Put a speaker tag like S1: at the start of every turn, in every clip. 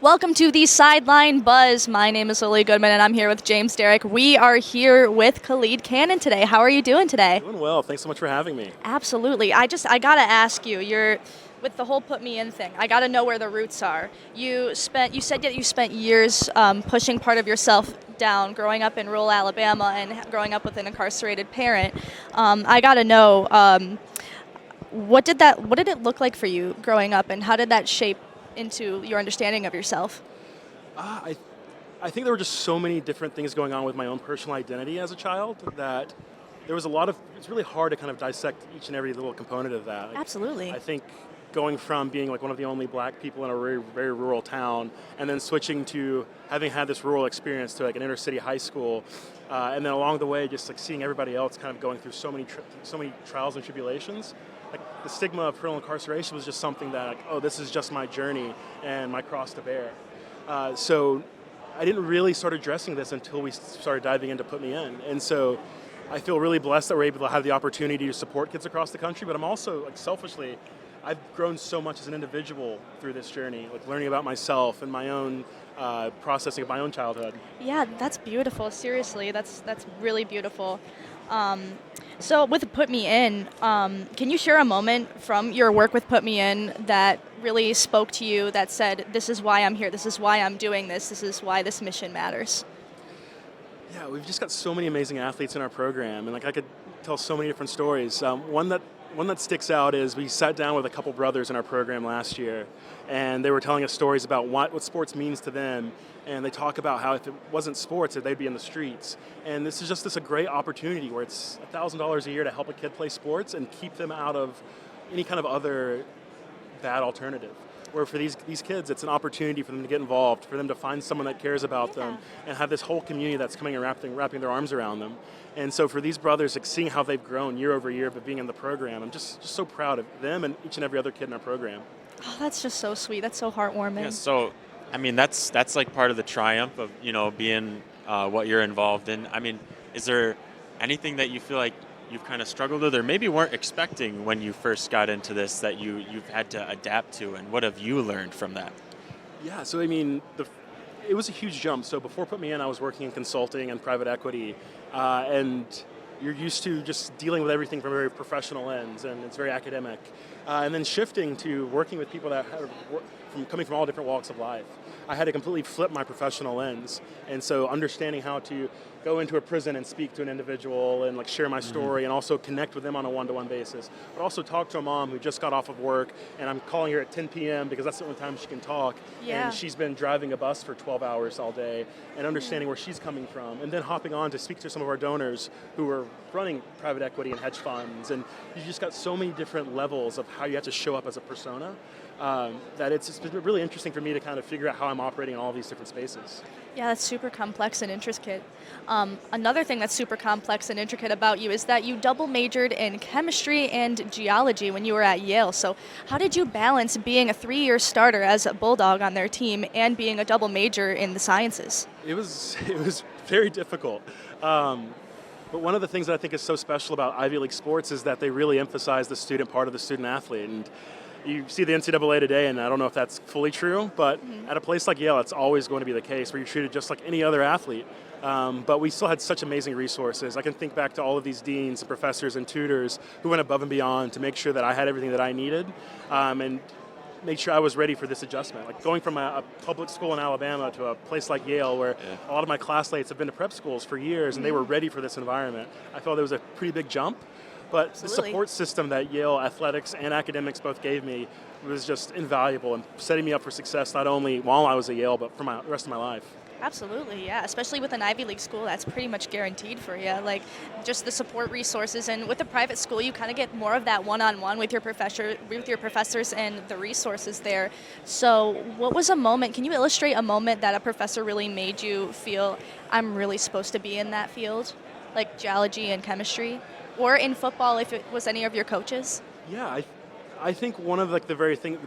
S1: Welcome to the Sideline Buzz. My name is Lily Goodman, and I'm here with James Derrick. We are here with Khalid Cannon today. How are you doing today?
S2: Doing well. Thanks so much for having me.
S1: Absolutely. I gotta ask you. You're with the whole put me in thing. I gotta know where the roots are. You said that you spent years pushing part of yourself down, growing up in rural Alabama and growing up with an incarcerated parent. I gotta know. What did it look like for you growing up, and how did that shape into your understanding of yourself?
S2: I think there were just so many different things going on with my own personal identity as a child that there was a lot of, it's really hard to kind of dissect each and every little component of that.
S1: Absolutely.
S2: I think going from being like one of the only black people in a very, very rural town and then switching to having had this rural experience to like an inner city high school, and then along the way just like seeing everybody else kind of going through so many trials and tribulations. Like the stigma of criminal incarceration was just something that, like, oh, this is just my journey and my cross to bear. So I didn't really start addressing this until we started diving into Put Me In. And so I feel really blessed that we're able to have the opportunity to support kids across the country, but I'm also, like, selfishly, I've grown so much as an individual through this journey, like learning about myself and my own processing of my own childhood.
S1: Yeah, that's beautiful. Seriously, that's really beautiful. So with Put Me In, can you share a moment from your work with Put Me In that really spoke to you, that said, this is why I'm here, this is why I'm doing this is why this mission matters?
S2: Yeah, we've just got so many amazing athletes in our program, and like I could tell so many different stories. One that sticks out is we sat down with a couple brothers in our program last year, and they were telling us stories about what sports means to them, and they talk about how if it wasn't sports, that they'd be in the streets. And this is just a great opportunity where it's $1,000 a year to help a kid play sports and keep them out of any kind of other bad alternative. Where for these kids, it's an opportunity for them to get involved, for them to find someone that cares about them, and have this whole community that's coming and wrapping their arms around them. And so for these brothers, like seeing how they've grown year over year but being in the program, I'm just so proud of them and each and every other kid in our program.
S1: Oh, that's just so sweet. That's so heartwarming.
S3: Yeah, so I mean that's like part of the triumph of being what you're involved in. I mean, is there anything that you feel like you've kind of struggled with, or maybe weren't expecting when you first got into this that you've had to adapt to, and what have you learned from that?
S2: Yeah, so I mean, it was a huge jump. So before Put Me In, I was working in consulting and private equity, and you're used to just dealing with everything from a very professional lens, and it's very academic. And then shifting to working with people that coming from all different walks of life. I had to completely flip my professional lens, and so understanding how to go into a prison and speak to an individual and like share my story and also connect with them on a one-to-one basis, but also talk to a mom who just got off of work, and I'm calling her at 10 p.m. because that's the only time she can talk, and she's been driving a bus for 12 hours all day, and understanding where she's coming from, and then hopping on to speak to some of our donors who are running private equity and hedge funds, and you just got so many different levels of how you have to show up as a persona, that it's been really interesting for me to kind of figure out how I'm operating in all these different spaces.
S1: Yeah, that's super complex and intricate. Another thing that's super complex and intricate about you is that you double majored in chemistry and geology when you were at Yale. So how did you balance being a 3-year starter as a Bulldog on their team and being a double major in the sciences?
S2: It was very difficult. But one of the things that I think is so special about Ivy League sports is that they really emphasize the student part of the student athlete. And you see the NCAA today, and I don't know if that's fully true, but at a place like Yale, it's always going to be the case where you're treated just like any other athlete. But we still had such amazing resources. I can think back to all of these deans and professors and tutors who went above and beyond to make sure that I had everything that I needed, and make sure I was ready for this adjustment. Like going from a public school in Alabama to a place like Yale, where a lot of my classmates have been to prep schools for years, and they were ready for this environment. I felt it was a pretty big jump. But
S1: Absolutely.
S2: The support system that Yale athletics and academics both gave me was just invaluable and setting me up for success not only while I was at Yale, but for the rest of my life.
S1: Absolutely, yeah. Especially with an Ivy League school, that's pretty much guaranteed for you. Like, just the support resources, and with a private school, you kind of get more of that one-on-one with your professors, and the resources there. So, what was a moment? Can you illustrate a moment that a professor really made you feel, I'm really supposed to be in that field, like geology and chemistry, or in football if it was any of your coaches?
S2: Yeah, I think one of like the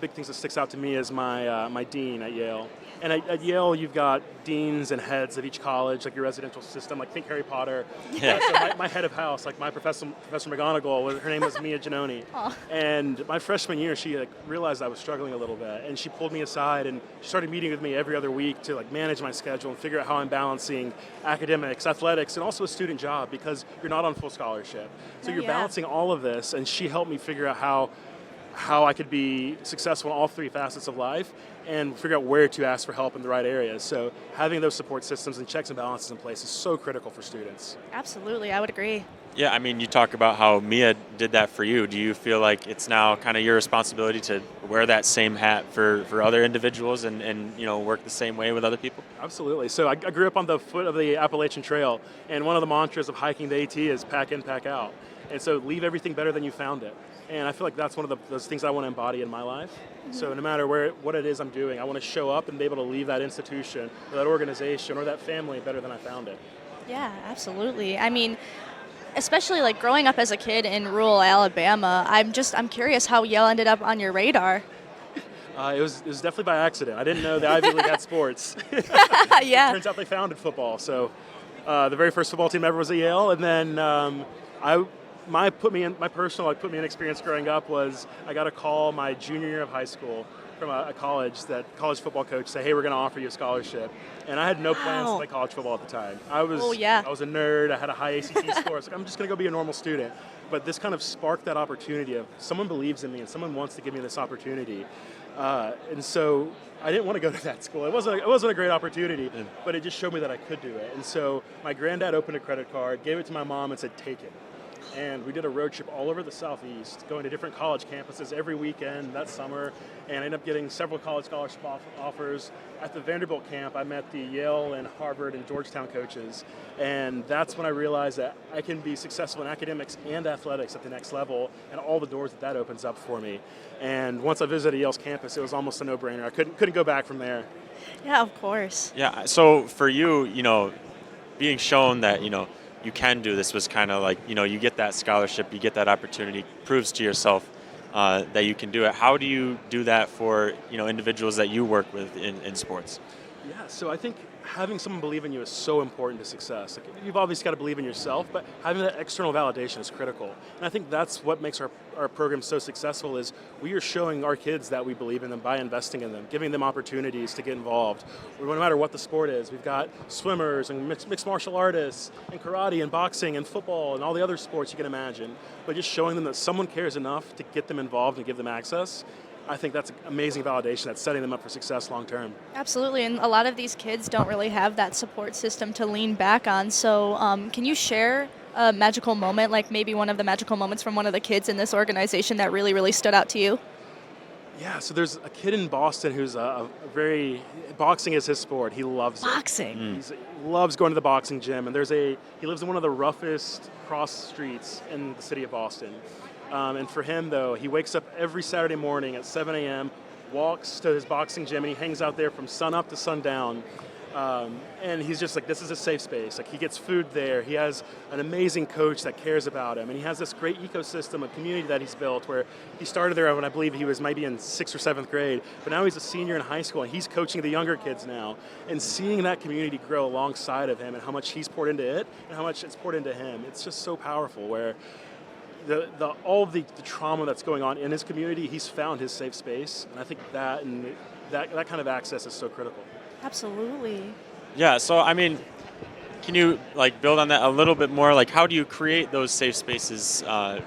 S2: big things that sticks out to me is my dean at Yale. And at Yale, you've got deans and heads of each college, like your residential system, like think Harry Potter.
S3: Yeah.
S2: So my head of house, like my Professor McGonagall, her name was Mia Giannoni.
S1: Aw.
S2: And my freshman year, she like realized I was struggling a little bit, and she pulled me aside and she started meeting with me every other week to like manage my schedule and figure out how I'm balancing academics, athletics, and also a student job because you're not on full scholarship. So
S1: Oh,
S2: you're
S1: yeah.
S2: balancing all of this, and she helped me figure out how I could be successful in all three facets of life and figure out where to ask for help in the right areas. So having those support systems and checks and balances in place is so critical for students.
S1: Absolutely, I would agree.
S3: Yeah, I mean, you talk about how Mia did that for you. Do you feel like it's now kind of your responsibility to wear that same hat for other individuals and work the same way with other people?
S2: Absolutely. So I grew up on the foot of the Appalachian Trail, and one of the mantras of hiking the AT is pack in, pack out. And so leave everything better than you found it. And I feel like that's one of those things I want to embody in my life.
S1: Mm-hmm.
S2: So no matter what it is I'm doing, I want to show up and be able to leave that institution or that organization or that family better than I found it.
S1: Yeah, absolutely. I mean, especially like growing up as a kid in rural Alabama, I'm curious how Yale ended up on your radar.
S2: It was definitely by accident. I didn't know the Ivy League had sports.
S1: Yeah.
S2: Turns out they founded football. So the very first football team ever was at Yale, and then my personal experience growing up was I got a call my junior year of high school from a college football coach say, hey, we're going to offer you a scholarship. And I had no plans to
S1: Wow.
S2: play college football at the time. I was a nerd. I had a high ACT score. I was like, I'm just going to go be a normal student. But this kind of sparked that opportunity of someone believes in me and someone wants to give me this opportunity. And so I didn't want to go to that school. It wasn't a great opportunity, but it just showed me that I could do it. And so my granddad opened a credit card, gave it to my mom, and said, take it. And we did a road trip all over the Southeast, going to different college campuses every weekend that summer, and I ended up getting several college scholarship offers. At the Vanderbilt camp, I met the Yale and Harvard and Georgetown coaches, and that's when I realized that I can be successful in academics and athletics at the next level, and all the doors that opens up for me. And once I visited Yale's campus, it was almost a no-brainer. I couldn't go back from there.
S1: Yeah, of course.
S3: Yeah, so for you, being shown that, you can do this was kind of like, you get that scholarship, you get that opportunity, proves to yourself that you can do it. How do you do that for, individuals that you work with in sports?
S2: Yeah, so I think having someone believe in you is so important to success. Like, you've obviously got to believe in yourself, but having that external validation is critical. And I think that's what makes our program so successful is we are showing our kids that we believe in them by investing in them, giving them opportunities to get involved. No matter what the sport is, we've got swimmers and mixed martial artists and karate and boxing and football and all the other sports you can imagine. But just showing them that someone cares enough to get them involved and give them access, I think that's amazing validation that's setting them up for success long term.
S1: Absolutely, and a lot of these kids don't really have that support system to lean back on. So can you share a magical moment, like maybe one of the magical moments from one of the kids in this organization that really, really stood out to you?
S2: Yeah, so there's a kid in Boston who's boxing is his sport. He loves it.
S1: Boxing.
S2: He loves going to the boxing gym, and he lives in one of the roughest cross streets in the city of Boston. And for him, though, he wakes up every Saturday morning at 7 a.m., walks to his boxing gym, and he hangs out there from sun up to sundown. And he's just like, this is a safe space. Like, he gets food there. He has an amazing coach that cares about him. And he has this great ecosystem, a community that he's built where he started there when I believe he was maybe in 6th or 7th grade. But now he's a senior in high school, and he's coaching the younger kids now. And seeing that community grow alongside of him and how much he's poured into it and how much it's poured into him, it's just so powerful where all of the trauma that's going on in his community, he's found his safe space. And I think that kind of access is so critical.
S1: Absolutely.
S3: Yeah, so I mean, can you build on that a little bit more? Like, how do you create those safe spaces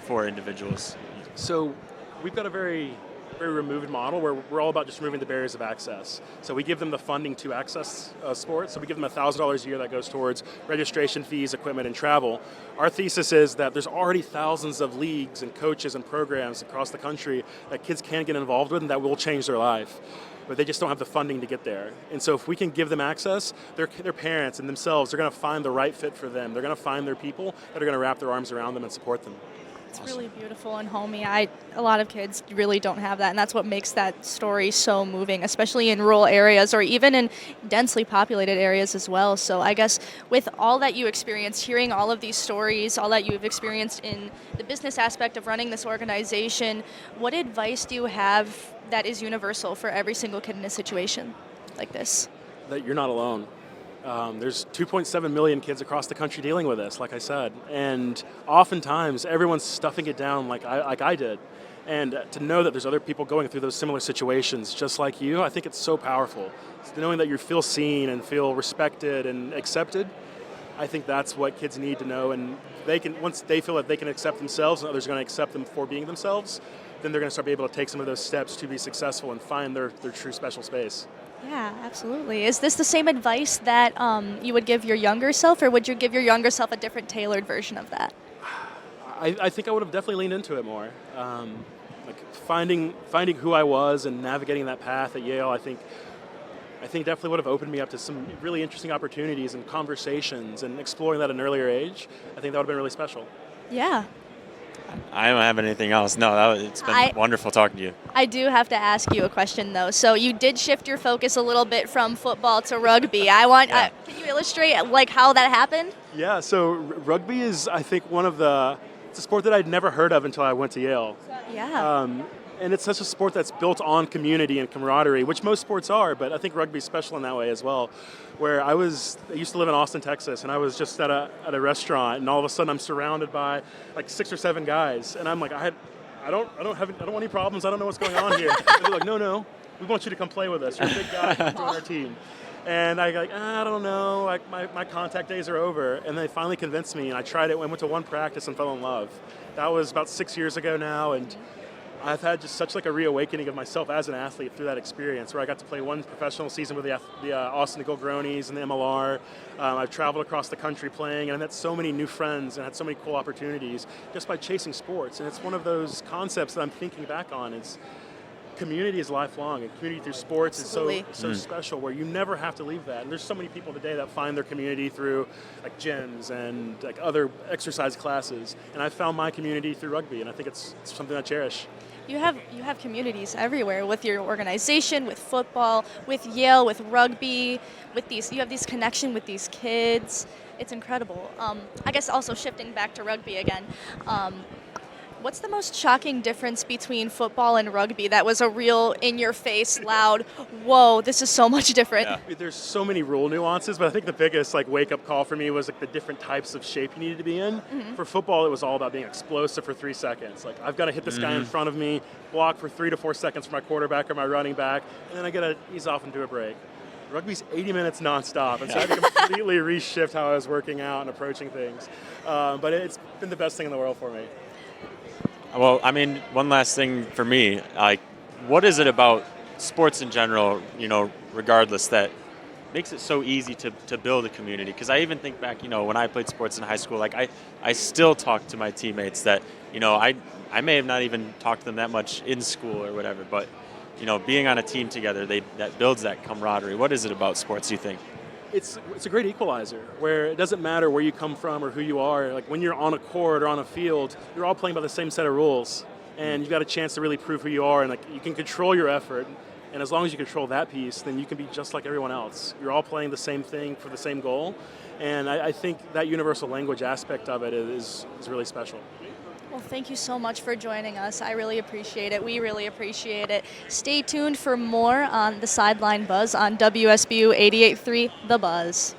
S3: for individuals?
S2: So we've got a very, very removed model where we're all about just removing the barriers of access. So we give them the funding to access sports. So we give them $1,000 a year that goes towards registration fees, equipment, and travel. Our thesis is that there's already thousands of leagues and coaches and programs across the country that kids can get involved with and that will change their life. But they just don't have the funding to get there. And so if we can give them access, their parents and themselves, they're going to find the right fit for them. They're going to find their people that are going to wrap their arms around them and support them.
S1: It's really beautiful and homey. A lot of kids really don't have that, and that's what makes that story so moving, especially in rural areas or even in densely populated areas as well. So I guess with all that you experienced, hearing all of these stories, all that you've experienced in the business aspect of running this organization, what advice do you have that is universal for every single kid in a situation like this?
S2: That you're not alone. There's 2.7 million kids across the country dealing with this, like I said, and oftentimes everyone's stuffing it down like I did. And to know that there's other people going through those similar situations just like you, I think it's so powerful. So knowing that you feel seen and feel respected and accepted, I think that's what kids need to know. And they can, once they feel that they can accept themselves and others are going to accept them for being themselves, then they're going to start being able to take some of those steps to be successful and find their true special space.
S1: Yeah, absolutely. Is this the same advice that you would give your younger self, or would you give your younger self a different tailored version of that?
S2: I think I would have definitely leaned into it more. Like finding who I was and navigating that path at Yale, I think definitely would have opened me up to some really interesting opportunities and conversations, and exploring that at an earlier age. I think that would have been really special.
S1: Yeah.
S3: I don't have anything else. No, it's been wonderful talking to you.
S1: I do have to ask you a question though. So you did shift your focus a little bit from football to rugby. Can you illustrate like how that happened?
S2: Yeah, so rugby is, I think, it's a sport that I'd never heard of until I went to Yale.
S1: Yeah.
S2: And it's such a sport that's built on community and camaraderie, which most sports are, but I think rugby's special in that way as well. Where I used to live in Austin, Texas, and I was just at a restaurant, and all of a sudden I'm surrounded by like 6 or 7 guys, and I'm like, I don't want any problems. I don't know what's going on here. And they're like, no, we want you to come play with us. You're a big guy. Come join our team. And I don't know, like my contact days are over. And they finally convinced me, and I tried it. I went to one practice and fell in love. That was about 6 years ago now, and I've had just such like a reawakening of myself as an athlete through that experience, where I got to play one professional season with the Austin Eagle Gronies and the MLR. I've traveled across the country playing, and I met so many new friends and had so many cool opportunities just by chasing sports. And it's one of those concepts that I'm thinking back on is community is lifelong, and community through sports
S1: Absolutely.
S2: is so special, where you never have to leave that. And there's so many people today that find their community through like gyms and like other exercise classes. And I found my community through rugby, and I think it's something I cherish.
S1: You have communities everywhere with your organization, with football, with Yale, with rugby, you have this connection with these kids. It's incredible. I guess also shifting back to rugby again. What's the most shocking difference between football and rugby that was a real in-your-face, loud, whoa, this is so much different?
S3: Yeah.
S2: There's so many rule nuances, but I think the biggest like wake-up call for me was like the different types of shape you needed to be in.
S1: Mm-hmm.
S2: For football, it was all about being explosive for 3 seconds. Like I've got to hit this guy in front of me, block for 3 to 4 seconds for my quarterback or my running back, and then I got to ease off and do a break. Rugby's 80 minutes nonstop, and so I had to completely reshift how I was working out and approaching things. But it's been the best thing in the world for me.
S3: Well, I mean, one last thing for me, like, what is it about sports in general, regardless, that makes it so easy to build a community? Because I even think back, when I played sports in high school, like I still talk to my teammates that, I may have not even talked to them that much in school or whatever, but, being on a team together, that builds that camaraderie. What is it about sports, you think?
S2: It's a great equalizer, where it doesn't matter where you come from or who you are. Like when you're on a court or on a field, you're all playing by the same set of rules, and you've got a chance to really prove who you are, and like you can control your effort. And as long as you control that piece, then you can be just like everyone else. You're all playing the same thing for the same goal, and I think that universal language aspect of it is really special.
S1: Well, thank you so much for joining us. I really appreciate it. We really appreciate it. Stay tuned for more on the Sideline Buzz on WSBU 88.3 The Buzz.